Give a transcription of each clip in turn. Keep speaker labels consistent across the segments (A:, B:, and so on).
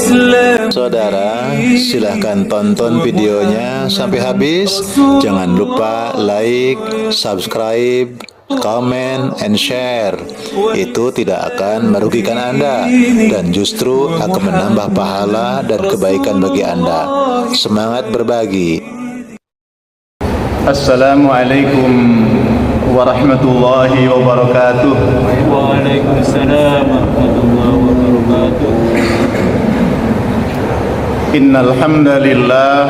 A: Saudara, silahkan tonton videonya sampai habis. Jangan lupa like, subscribe, comment, and share. Itu tidak akan merugikan Anda dan justru akan menambah pahala dan kebaikan bagi Anda. Semangat berbagi.
B: Assalamualaikum warahmatullahi wabarakatuh.
C: Waalaikumsalam warahmatullahi wabarakatuh.
B: Innal hamdalillah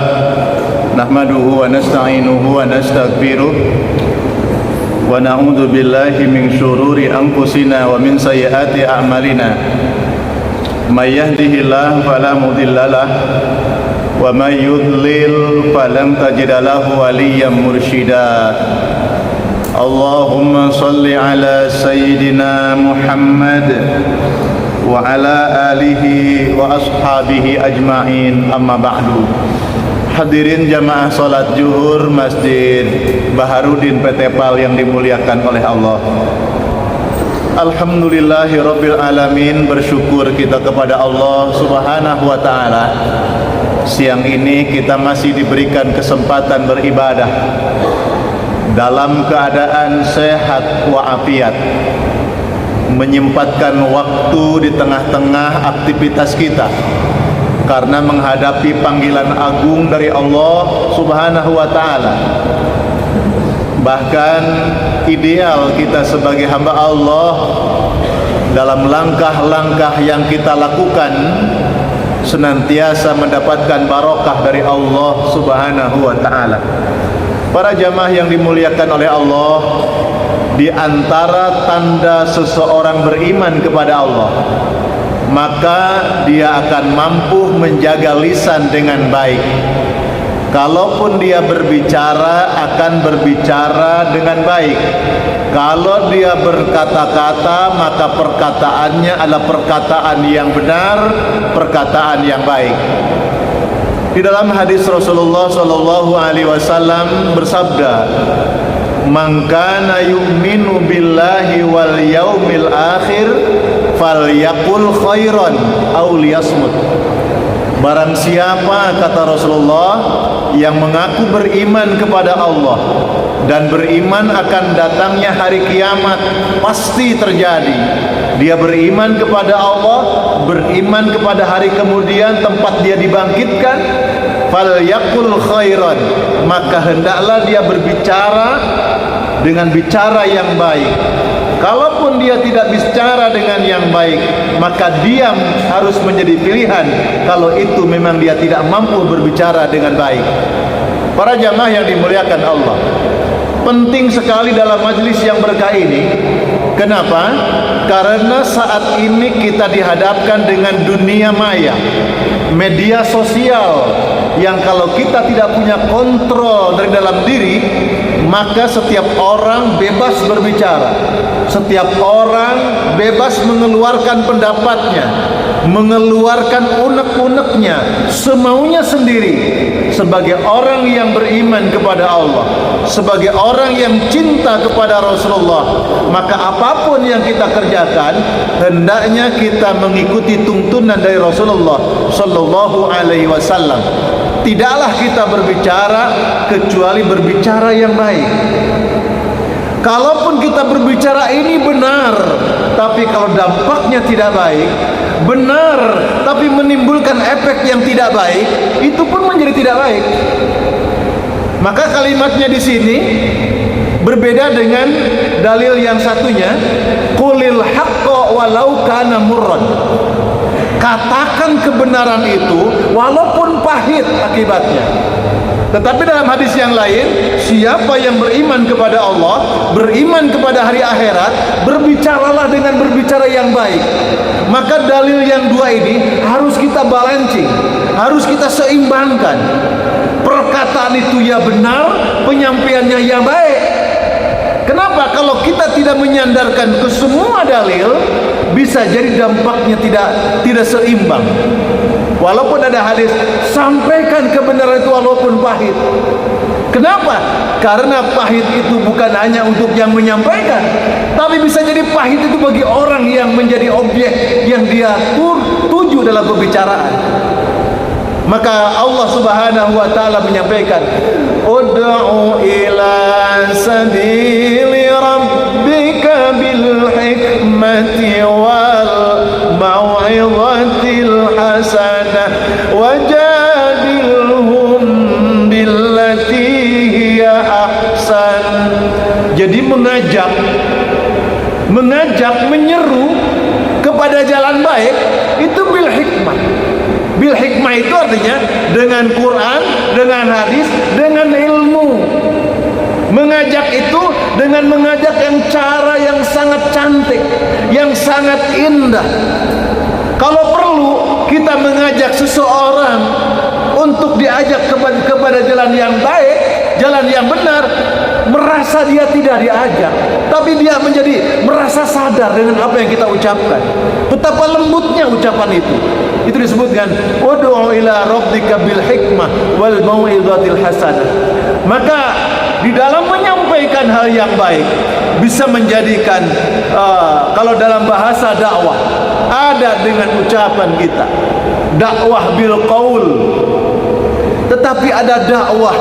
B: nahmaduhu wa nasta'inuhu wa nastaghfiruh wa na'udzu billahi min syururi anfusina wa min sayyiati a'malina. May yahdihillahu fala mudhillalah wa may yudlil falan tajida lahu waliyyan mursyida. Allahumma salli ala sayyidina Muhammad wa ala alihi wa ashabihi ajma'in, amma ba'du. Hadirin jamaah salat zuhur Masjid Baharudin PT PAL yang dimuliakan oleh Allah. Alhamdulillahi rabbil alamin, bersyukur kita kepada Allah subhanahu wa ta'ala. Siang ini kita masih diberikan kesempatan beribadah dalam keadaan sehat wa'afiat, menyempatkan waktu di tengah-tengah aktivitas kita karena menghadapi panggilan agung dari Allah subhanahu wa ta'ala. Bahkan ideal kita sebagai hamba Allah dalam langkah-langkah yang kita lakukan senantiasa mendapatkan barokah dari Allah subhanahu wa ta'ala. Para jamaah yang dimuliakan oleh Allah, di antara tanda seseorang beriman kepada Allah, maka dia akan mampu menjaga lisan dengan baik. Kalaupun dia berbicara, akan berbicara dengan baik. Kalau dia berkata-kata, maka perkataannya adalah perkataan yang benar, perkataan yang baik. Di dalam hadis Rasulullah sallallahu alaihi wasallam bersabda, "Man kana yu'minu billahi wal yaumil akhir falyaqul khairan aw liyasmut." Barang siapa, kata Rasulullah, yang mengaku beriman kepada Allah dan beriman akan datangnya hari kiamat, pasti terjadi. Dia beriman kepada Allah, beriman kepada hari kemudian tempat dia dibangkitkan, falyaqul khairan, maka hendaklah dia berbicara dengan bicara yang baik. Kalaupun dia tidak bicara dengan yang baik, maka diam harus menjadi pilihan kalau itu memang dia tidak mampu berbicara dengan baik. Para jamaah yang dimuliakan Allah, penting sekali dalam majelis yang berkah ini. Kenapa? Karena saat ini kita dihadapkan dengan dunia maya, media sosial, yang kalau kita tidak punya kontrol dari dalam diri, maka setiap orang bebas berbicara, setiap orang bebas mengeluarkan pendapatnya, mengeluarkan unek-uneknya, semaunya sendiri. Sebagai orang yang beriman kepada Allah, sebagai orang yang cinta kepada Rasulullah, maka apapun yang kita kerjakan, hendaknya kita mengikuti tuntunan dari Rasulullah sallallahu alaihi wasallam. Tidaklah kita berbicara kecuali berbicara yang baik. Kalaupun kita berbicara ini benar, tapi kalau dampaknya tidak baik, benar tapi menimbulkan efek yang tidak baik, itu pun menjadi tidak baik. Maka kalimatnya di sini berbeda dengan dalil yang satunya, qulil haqqo walau kana murran. Katakan kebenaran itu walaupun pahit akibatnya. Tetapi dalam hadis yang lain, siapa yang beriman kepada Allah, beriman kepada hari akhirat, berbicaralah dengan berbicara yang baik. Maka dalil yang dua ini harus kita balancing, harus kita seimbangkan. Perkataan itu ya benar, penyampaiannya ya baik. Kenapa? Kalau kita tidak menyandarkan ke semua dalil, bisa jadi dampaknya tidak seimbang. Walaupun ada hadis, sampaikan kebenaran itu walaupun pahit. Kenapa? Karena pahit itu bukan hanya untuk yang menyampaikan, tapi bisa jadi pahit itu bagi orang yang menjadi objek yang dia tuju lucu dalam pembicaraan. Maka Allah Subhanahu wa taala menyampaikan, ud'u ila sabili rabbika bil hikmati wal mau'izatil hasanah wajadilhum billati hiya ahsan. Jadi mengajak, menyeru kepada jalan baik itu bil hikmah. Bil hikmah itu artinya dengan Quran, dengan hadis, dengan ilmu. Mengajak itu dengan mengajak yang cara yang sangat cantik, yang sangat indah. Kalau perlu kita mengajak seseorang untuk diajak kepada jalan yang baik, jalan yang benar, merasa dia tidak diajak, tapi dia menjadi merasa sadar dengan apa yang kita ucapkan. Betapa lembutnya ucapan itu. Itu disebutkan ud'u ila rabbika bil hikmah wal mau'izatil hasanah. Maka di dalam menyampaikan hal yang baik bisa menjadikan kalau dalam bahasa dakwah ada dengan ucapan kita, dakwah bil qaul. Tetapi ada dakwah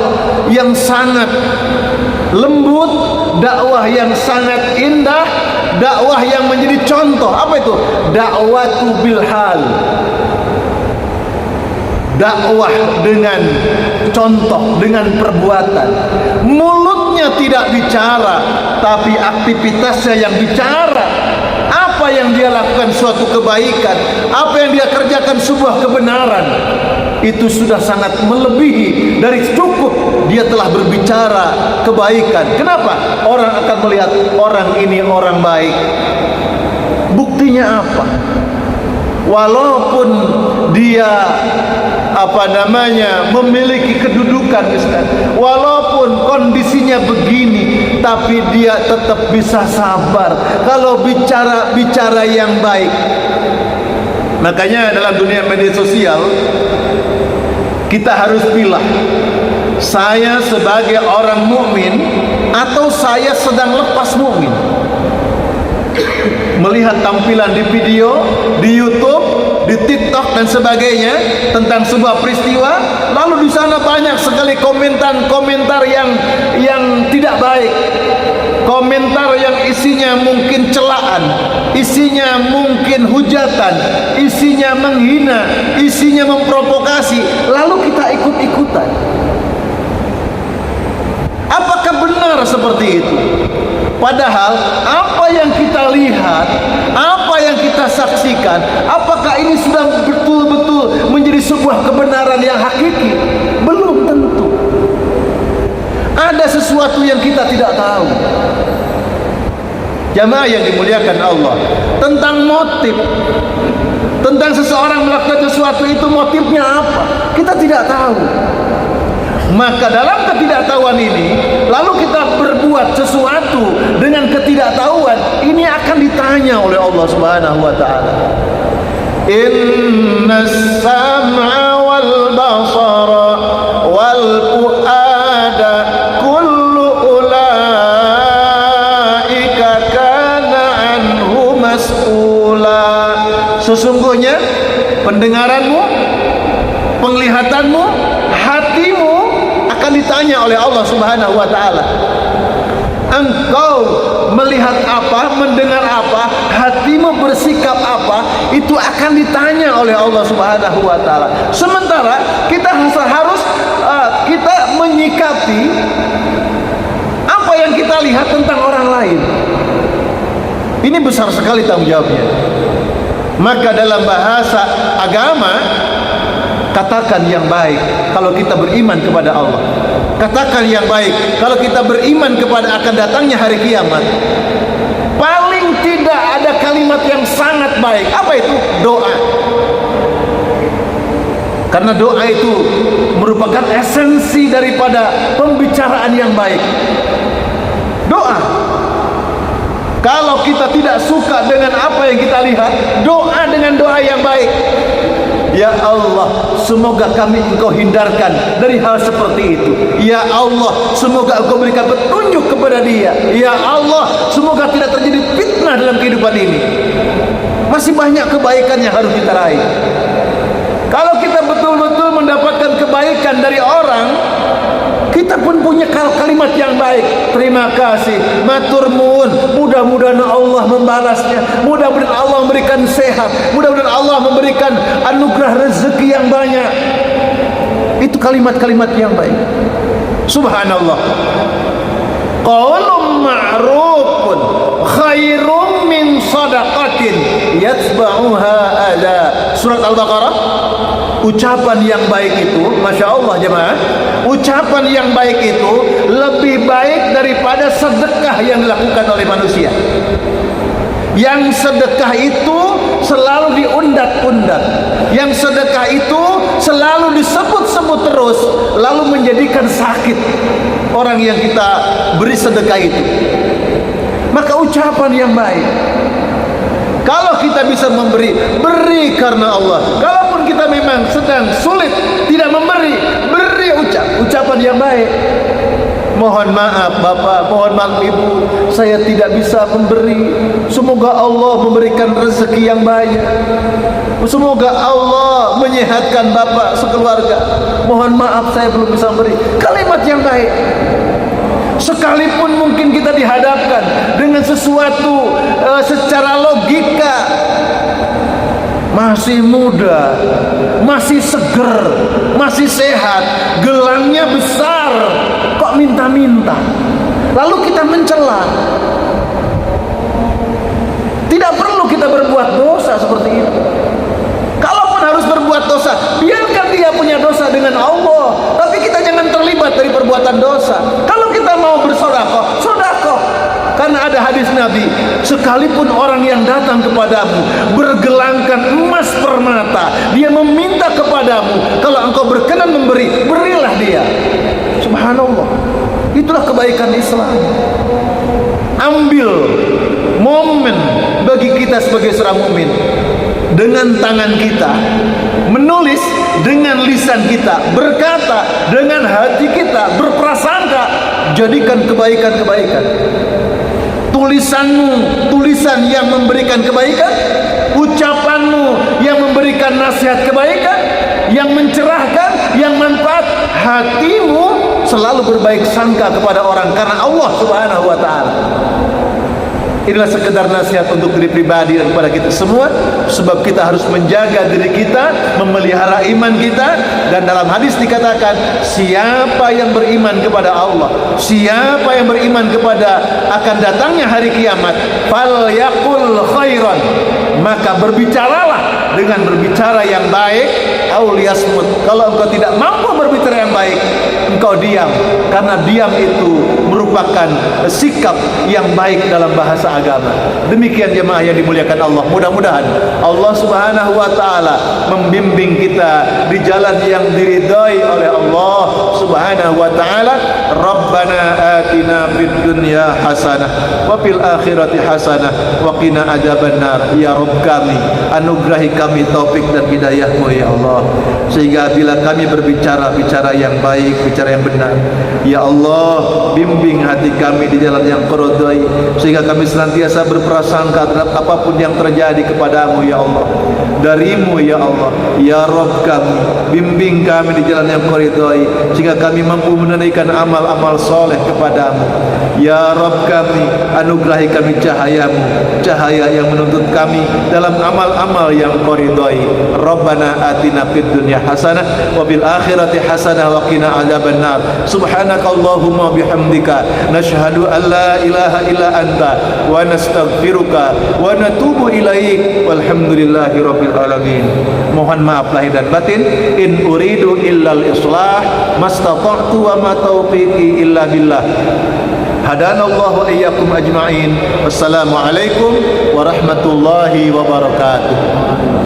B: yang sangat lembut, dakwah yang sangat indah, dakwah yang menjadi contoh. Apa itu? Dakwatu bil hal. Dakwah dengan contoh, dengan perbuatan. Mulutnya tidak bicara, tapi aktivitasnya yang bicara. Apa yang dia lakukan suatu kebaikan, apa yang dia kerjakan sebuah kebenaran, itu sudah sangat melebihi dari cukup dia telah berbicara kebaikan. Kenapa? Orang akan melihat orang ini orang baik. Buktinya apa? Walaupun dia memiliki kedudukan, walaupun kondisinya begini, tapi dia tetap bisa sabar kalau bicara yang baik. Makanya dalam dunia media sosial kita harus pilih, saya sebagai orang mukmin atau saya sedang lepas mukmin. Melihat tampilan di video, di YouTube, di TikTok dan sebagainya tentang sebuah peristiwa, lalu di sana banyak sekali komentar yang tidak baik, komentar yang isinya mungkin celaan, isinya mungkin hujatan, isinya menghina, isinya memprovokasi, lalu kita ikut-ikutan. Apakah benar seperti itu? Padahal apa yang kita lihat, apa yang kita saksikan, apakah ini sudah betul-betul menjadi sebuah kebenaran yang hakiki? Belum tentu. Ada sesuatu yang kita tidak tahu. Jamaah yang dimuliakan Allah, tentang motif, tentang seseorang melakukan sesuatu itu motifnya apa, kita tidak tahu. Maka dalam ketidaktahuan ini, lalu kita berbuat sesuatu dengan ketidaktahuan, ini akan ditanya oleh Allah Subhanahu wa taala. Innas sam'a wal basara wal fuada kullu ulaika kana anhu mas'ula. Sesungguhnya pendengaranmu, penglihatanmu, hatimu akan ditanya oleh Allah Subhanahu wa taala. Engkau melihat apa, mendengar apa, hatimu bersikap apa, itu akan ditanya oleh Allah Subhanahu wa taala. Sementara kita harus kita menyikapi apa yang kita lihat tentang orang lain. Ini besar sekali tanggung jawabnya. Maka dalam bahasa agama, katakan yang baik kalau kita beriman kepada Allah. Katakan yang baik kalau kita beriman kepada akan datangnya hari kiamat. Paling tidak ada kalimat yang sangat baik. Apa itu? Doa. Karena doa itu merupakan esensi daripada pembicaraan yang baik. Doa. Kalau kita tidak suka dengan apa yang kita lihat, doa dengan doa yang baik. Ya Allah, semoga Engkau hindarkan dari hal seperti itu. Ya Allah, semoga Engkau berikan petunjuk kepada dia. Ya Allah, semoga tidak terjadi fitnah dalam kehidupan ini. Masih banyak kebaikan yang harus kita raih. Kalau kita betul-betul mendapatkan kebaikan dari orang, kita pun punya kalimat yang baik. Terima kasih, matur nuwun, mudah-mudahan Allah membalasnya, mudah-mudahan Allah memberikan sehat, mudah-mudahan Allah memberikan anugerah rezeki yang banyak. Itu kalimat-kalimat yang baik. Subhanallah. Qaulun ma'rufun khairum min sadaqatin yatba'uha ada. Surat Al-Baqarah. Ucapan yang baik itu, Masya Allah jemaah, ucapan yang baik itu lebih baik daripada sedekah yang dilakukan oleh manusia. Yang sedekah itu selalu diundat-undat, yang sedekah itu selalu disebut-sebut terus, lalu menjadikan sakit orang yang kita beri sedekah itu. Maka ucapan yang baik, kalau kita bisa memberi, beri karena Allah. Kalaupun kita memang sedang sulit tidak memberi, beri ucapan yang baik. Mohon maaf Bapak, mohon maaf Ibu, saya tidak bisa memberi. Semoga Allah memberikan rezeki yang banyak. Semoga Allah menyehatkan Bapak sekeluarga. Mohon maaf saya belum bisa memberi. Kalimat yang baik. Sekalipun mungkin kita dihadapkan dengan sesuatu secara logika, masih muda, masih seger, masih sehat, gelangnya besar, kok minta-minta, lalu kita mencela. Tidak perlu kita berbuat dosa seperti itu. Kalaupun harus berbuat dosa, biarkan dia punya dosa dengan Allah, tapi kita jangan terlibat dari perbuatan dosa. Kalau kita mau bersedekah, sedekah. Karena ada hadis Nabi, sekalipun orang yang datang kepadamu bergelangkan emas permata, dia meminta kepadamu, kalau engkau berkenan memberi, berilah dia. Subhanallah. Itulah kebaikan Islam. Ambil momen bagi kita sebagai seorang mukmin, dengan tangan kita menulis, dengan lisan kita berkata, dengan hati kita berprasangka, jadikan kebaikan-kebaikan. Tulisanmu, tulisan yang memberikan kebaikan, ucapanmu yang memberikan nasihat kebaikan, yang mencerahkan, yang manfaat. Hatimu selalu berbaik sangka kepada orang karena Allah Subhanahu wa taala. Inilah sekedar nasihat untuk diri pribadi dan kepada kita semua, sebab kita harus menjaga diri kita, memelihara iman kita. Dan dalam hadis dikatakan, siapa yang beriman kepada Allah, siapa yang beriman kepada akan datangnya hari kiamat, falyaqul khairan, maka berbicaralah dengan berbicara yang baik, aw liyasmut. Kalau engkau tidak mampu berbicara yang baik, engkau diam, karena diam itu merupakan sikap yang baik dalam bahasa agama. Demikian jemaah yang dimuliakan Allah. Mudah-mudahan Allah Subhanahu wa taala membimbing kita di jalan yang diridhai oleh Allah Subhanahu wa taala. Rabbana atina fid dunya hasanah wa fil akhirati hasanah wa qina adzabannar. Ya Rabb kami, anugerahi kami taufik dan hidayah-Mu ya Allah, sehingga bila kami berbicara yang baik, bicara yang benar, ya Allah, bimbing hati kami di jalan yang Kau ridhai, sehingga kami senantiasa berprasangka terhadap apapun yang terjadi kepadamu ya Allah, darimu ya Allah. Ya Rabb kami, bimbing kami di jalan yang Kau ridhai, sehingga kami mampu menunaikan amal-amal soleh kepadamu. Ya Rabb kami, anugerahi kami cahayamu, cahaya yang menuntut kami dalam amal-amal yang Kau ridhai. Rabbana atina fid dunya hasanah wa bil akhirati hasanah wa qina adzabannar. Subhanakallahumma bihamdika nashhadu an la ilaha illa anta wa nastaghfiruka wa natubu ilaik. Walhamdulillahi rabbil alamin. Mohon maaf lahir dan batin. In uridu illal islah mastata'tu wa ma taufiqi illa billah. Hadanallahu wa iyyakum ajma'in. Wassalamu alaikum warahmatullahi wabarakatuh.